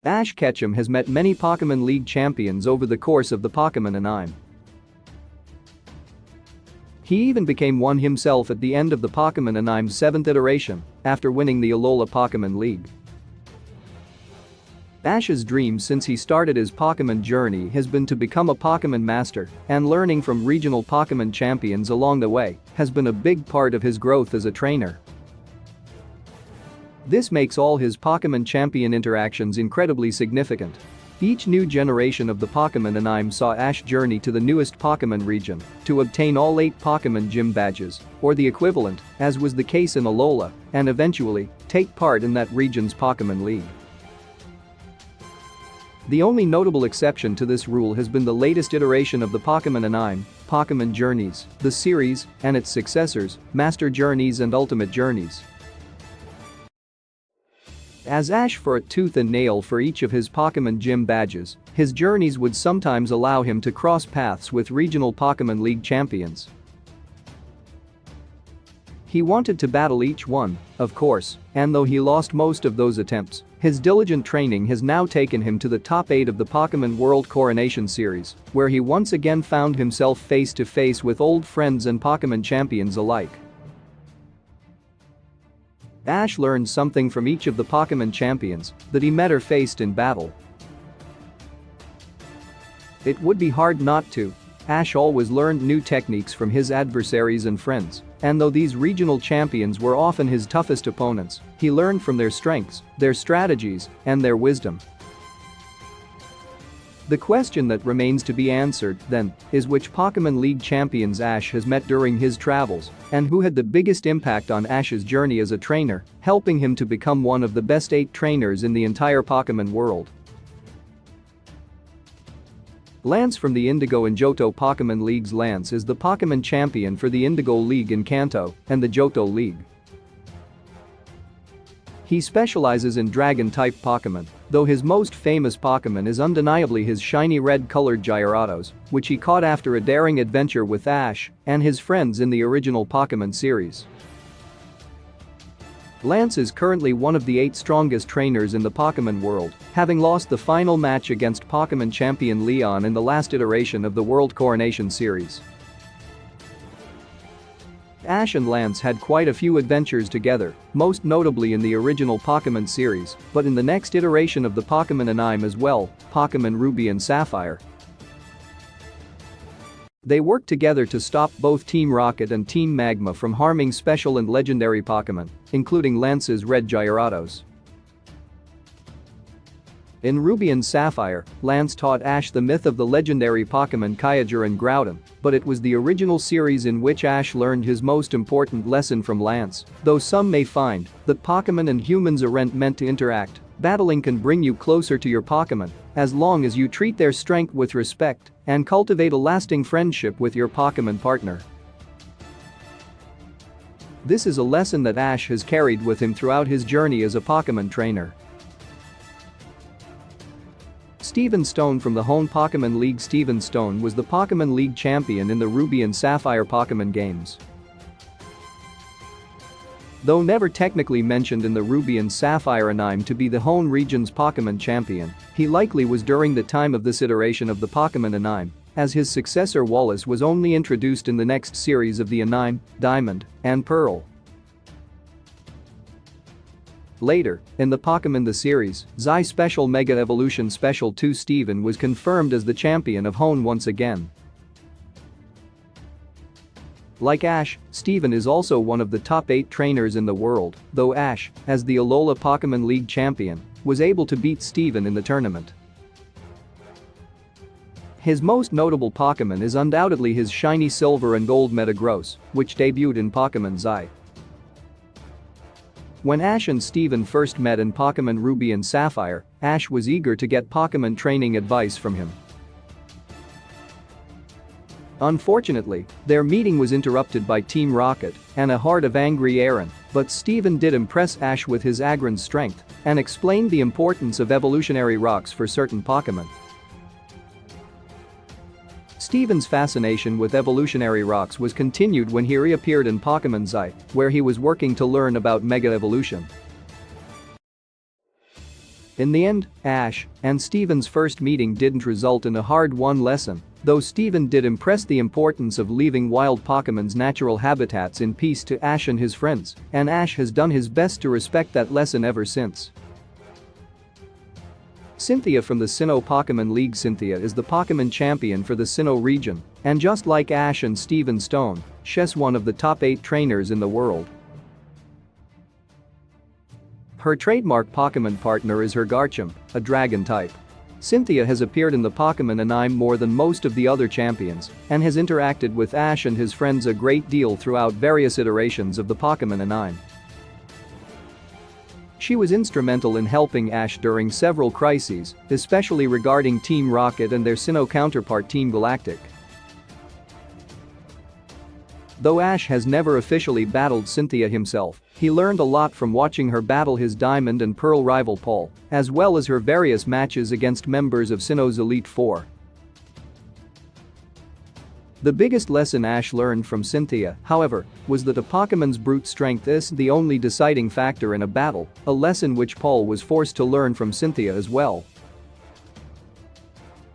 Ash Ketchum has met many Pokémon League champions over the course of the Pokémon anime. He even became one himself at the end of the Pokémon anime's 7th iteration, after winning the Alola Pokémon League. Ash's dream since he started his Pokémon journey has been to become a Pokémon master, and learning from regional Pokémon champions along the way has been a big part of his growth as a trainer. This makes all his Pokémon champion interactions incredibly significant. Each new generation of the Pokémon anime saw Ash journey to the newest Pokémon region to obtain all 8 Pokémon gym badges, or the equivalent, as was the case in Alola, and eventually take part in that region's Pokémon League. The only notable exception to this rule has been the latest iteration of the Pokémon anime, Pokémon Journeys, the series, and its successors, Master Journeys and Ultimate Journeys. As Ash fought tooth and nail for each of his Pokémon gym badges, his journeys would sometimes allow him to cross paths with regional Pokémon League champions. He wanted to battle each one, of course, and though he lost most of those attempts, his diligent training has now taken him to the top 8 of the Pokémon World Coronation Series, where he once again found himself face to face with old friends and Pokémon champions alike. Ash learned something from each of the Pokémon champions that he met or faced in battle. It would be hard not to. Ash always learned new techniques from his adversaries and friends, and though these regional champions were often his toughest opponents, he learned from their strengths, their strategies, and their wisdom. The question that remains to be answered, then, is which Pokémon League champions Ash has met during his travels, and who had the biggest impact on Ash's journey as a trainer, helping him to become one of the best 8 trainers in the entire Pokémon world. Lance from the Indigo and Johto Pokémon Leagues. Lance is the Pokémon champion for the Indigo League in Kanto and the Johto League. He specializes in Dragon-type Pokémon, though his most famous Pokémon is undeniably his shiny red-colored Gyarados, which he caught after a daring adventure with Ash and his friends in the original Pokémon series. Lance is currently one of the 8 strongest trainers in the Pokémon world, having lost the final match against Pokémon champion Leon in the last iteration of the World Coronation series. Ash and Lance had quite a few adventures together, most notably in the original Pokémon series, but in the next iteration of the Pokémon anime as well, Pokémon Ruby and Sapphire. They worked together to stop both Team Rocket and Team Magma from harming special and legendary Pokémon, including Lance's red Gyarados. In Ruby and Sapphire, Lance taught Ash the myth of the legendary Pokémon Kyogre and Groudon, but it was the original series in which Ash learned his most important lesson from Lance, though some may find that Pokémon and humans aren't meant to interact. Battling can bring you closer to your Pokémon, as long as you treat their strength with respect and cultivate a lasting friendship with your Pokémon partner. This is a lesson that Ash has carried with him throughout his journey as a Pokémon trainer. Steven Stone from the Hone Pokémon League. Steven Stone was the Pokémon League champion in the Ruby and Sapphire Pokémon games. Though never technically mentioned in the Ruby and Sapphire anime to be the Hone region's Pokémon champion, he likely was during the time of this iteration of the Pokémon anime, as his successor Wallace was only introduced in the next series of the anime, Diamond and Pearl. Later, in the Pokémon the series, Xi Special Mega Evolution Special 2, Steven was confirmed as the champion of Hone once again. Like Ash, Steven is also one of the top 8 trainers in the world, though Ash, as the Alola Pokémon League champion, was able to beat Steven in the tournament. His most notable Pokémon is undoubtedly his shiny silver and gold Metagross, which debuted in Pokémon Xi. When Ash and Steven first met in Pokémon Ruby and Sapphire, Ash was eager to get Pokémon training advice from him. Unfortunately, their meeting was interrupted by Team Rocket and a heart of angry Aaron, but Steven did impress Ash with his Agron's strength and explained the importance of evolutionary rocks for certain Pokémon. Steven's fascination with evolutionary rocks was continued when he reappeared in Pokémon Xi, where he was working to learn about Mega Evolution. In the end, Ash and Steven's first meeting didn't result in a hard-won lesson, though Steven did impress the importance of leaving wild Pokemon's natural habitats in peace to Ash and his friends, and Ash has done his best to respect that lesson ever since. Cynthia from the Sinnoh Pokemon League. Cynthia is the Pokemon champion for the Sinnoh region, and just like Ash and Steven Stone, she's one of the top 8 trainers in the world. Her trademark Pokemon partner is her Garchomp, a dragon type. Cynthia has appeared in the Pokemon anime more than most of the other champions and has interacted with Ash and his friends a great deal throughout various iterations of the Pokemon anime. She was instrumental in helping Ash during several crises, especially regarding Team Rocket and their Sinnoh counterpart Team Galactic. Though Ash has never officially battled Cynthia himself, he learned a lot from watching her battle his Diamond and Pearl rival Paul, as well as her various matches against members of Sinnoh's Elite Four. The biggest lesson Ash learned from Cynthia, however, was that a Pokemon's brute strength isn't the only deciding factor in a battle, a lesson which Paul was forced to learn from Cynthia as well.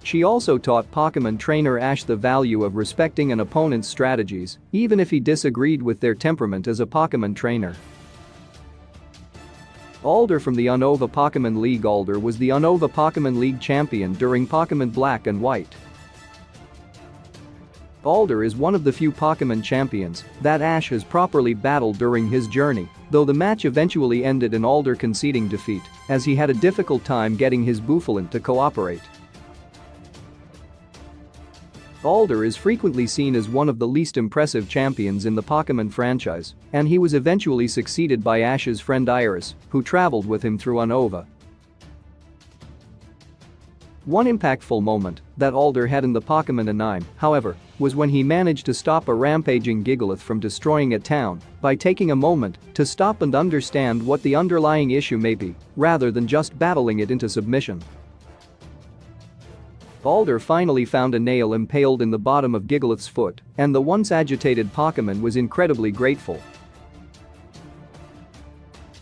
She also taught Pokemon trainer Ash the value of respecting an opponent's strategies, even if he disagreed with their temperament as a Pokemon trainer. Alder from the Unova Pokemon League. Alder was the Unova Pokemon League champion during Pokemon Black and White. Alder is one of the few Pokemon champions that Ash has properly battled during his journey, though the match eventually ended in Alder conceding defeat, as he had a difficult time getting his Bouffalant to cooperate. Alder is frequently seen as one of the least impressive champions in the Pokemon franchise, and he was eventually succeeded by Ash's friend Iris, who traveled with him through Unova. One impactful moment that Alder had in the Pokemon anime, however, was when he managed to stop a rampaging Gigalith from destroying a town by taking a moment to stop and understand what the underlying issue may be, rather than just battling it into submission. Alder finally found a nail impaled in the bottom of Gigalith's foot, and the once agitated Pokemon was incredibly grateful.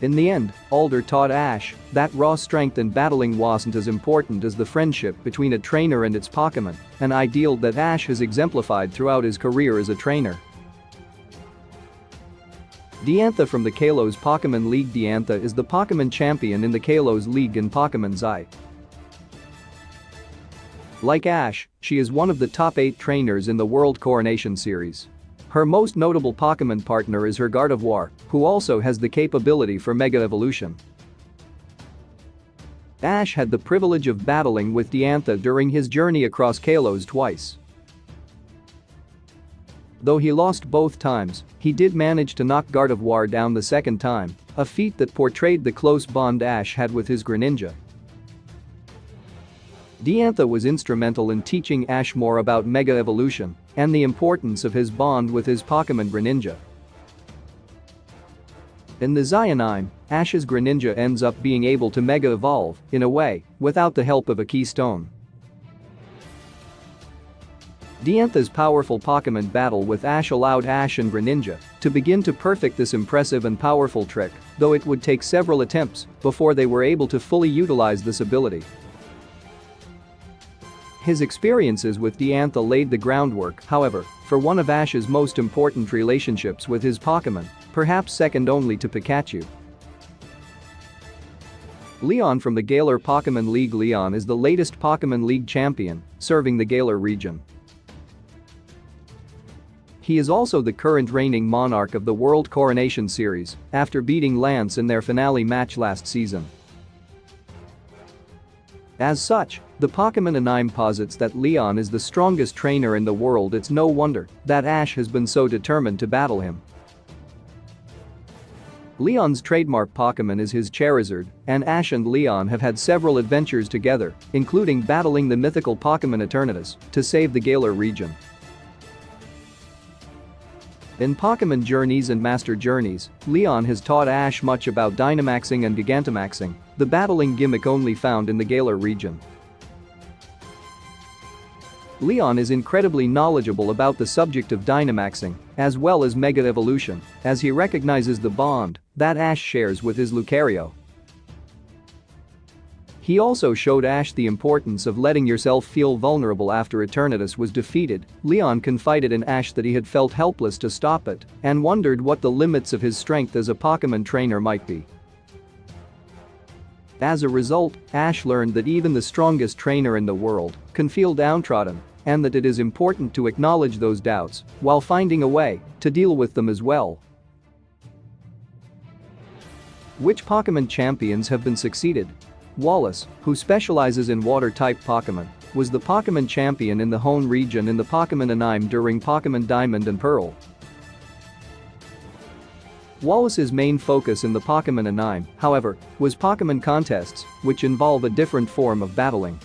In the end, Alder taught Ash that raw strength in battling wasn't as important as the friendship between a trainer and its Pokemon, an ideal that Ash has exemplified throughout his career as a trainer. Diantha from the Kalos Pokemon League. Diantha is the Pokemon champion in the Kalos League in Pokemon Xi. Like Ash, she is one of the top 8 trainers in the World Coronation series. Her most notable Pokemon partner is her Gardevoir, who also has the capability for Mega Evolution. Ash had the privilege of battling with Diantha during his journey across Kalos twice. Though he lost both times, he did manage to knock Gardevoir down the second time, a feat that portrayed the close bond Ash had with his Greninja. Diantha was instrumental in teaching Ash more about Mega Evolution and the importance of his bond with his Pokemon Greninja. In the Xi anime, Ash's Greninja ends up being able to Mega Evolve, in a way, without the help of a keystone. Diantha's powerful Pokemon battle with Ash allowed Ash and Greninja to begin to perfect this impressive and powerful trick, though it would take several attempts before they were able to fully utilize this ability. His experiences with Diantha laid the groundwork, however, for one of Ash's most important relationships with his Pokemon, perhaps second only to Pikachu. Leon from the Galar Pokemon League. Leon is the latest Pokemon League champion, serving the Galar region. He is also the current reigning monarch of the World Coronation series, after beating Lance in their finale match last season. As such, the Pokemon anime posits that Leon is the strongest trainer in the world. It's no wonder that Ash has been so determined to battle him. Leon's trademark Pokemon is his Charizard, and Ash and Leon have had several adventures together, including battling the mythical Pokemon Eternatus to save the Galar region. In Pokemon Journeys and Master Journeys, Leon has taught Ash much about Dynamaxing and Gigantamaxing, the battling gimmick only found in the Galar region. Leon is incredibly knowledgeable about the subject of Dynamaxing, as well as Mega Evolution, as he recognizes the bond that Ash shares with his Lucario. He also showed Ash the importance of letting yourself feel vulnerable after Eternatus was defeated. Leon confided in Ash that he had felt helpless to stop it and wondered what the limits of his strength as a Pokémon trainer might be. As a result, Ash learned that even the strongest trainer in the world can feel downtrodden and that it is important to acknowledge those doubts while finding a way to deal with them as well. Which Pokémon champions have been succeeded? Wallace, who specializes in water-type Pokémon, was the Pokémon champion in the Hoenn region in the Pokémon Anime during Pokémon Diamond and Pearl. Wallace's main focus in the Pokémon Anime, however, was Pokémon contests, which involve a different form of battling.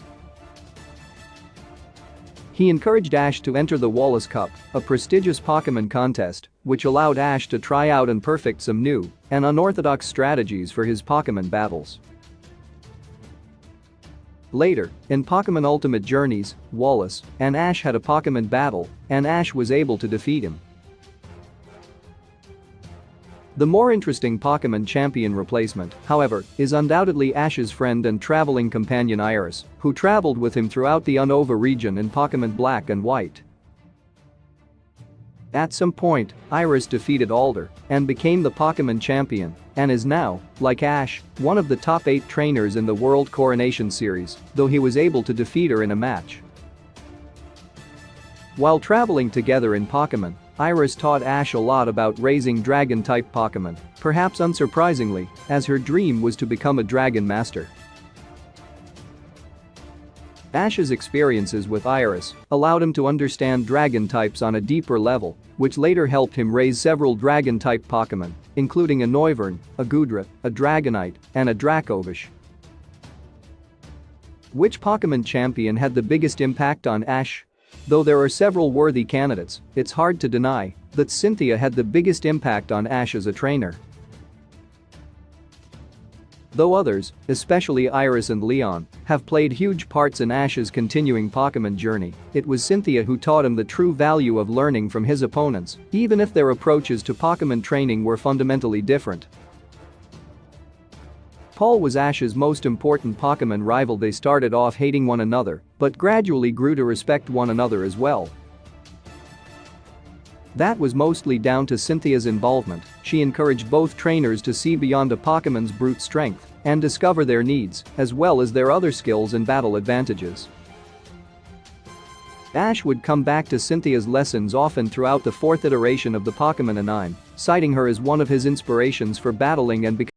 He encouraged Ash to enter the Wallace Cup, a prestigious Pokémon contest, which allowed Ash to try out and perfect some new and unorthodox strategies for his Pokémon battles. Later, in Pokémon Ultimate Journeys, Wallace and Ash had a Pokémon battle, and Ash was able to defeat him. The more interesting Pokémon champion replacement, however, is undoubtedly Ash's friend and traveling companion Iris, who traveled with him throughout the Unova region in Pokémon Black and White. At some point, Iris defeated Alder and became the Pokémon champion and is now, like Ash, one of the top 8 trainers in the World Coronation Series, though he was able to defeat her in a match. While traveling together in Pokémon, Iris taught Ash a lot about raising dragon-type Pokémon, perhaps unsurprisingly, as her dream was to become a Dragon Master. Ash's experiences with Iris allowed him to understand dragon types on a deeper level, which later helped him raise several dragon-type Pokémon, including a Noivern, a Goodra, a Dragonite, and a Dracovish. Which Pokémon champion had the biggest impact on Ash? Though there are several worthy candidates, it's hard to deny that Cynthia had the biggest impact on Ash as a trainer. Though others, especially Iris and Leon, have played huge parts in Ash's continuing Pokémon journey, it was Cynthia who taught him the true value of learning from his opponents, even if their approaches to Pokémon training were fundamentally different. Paul was Ash's most important Pokémon rival. They started off hating one another, but gradually grew to respect one another as well. That was mostly down to Cynthia's involvement. She encouraged both trainers to see beyond a Pokémon's brute strength and discover their needs, as well as their other skills and battle advantages. Ash would come back to Cynthia's lessons often throughout the 4th iteration of the Pokémon Anime, citing her as one of his inspirations for battling and becoming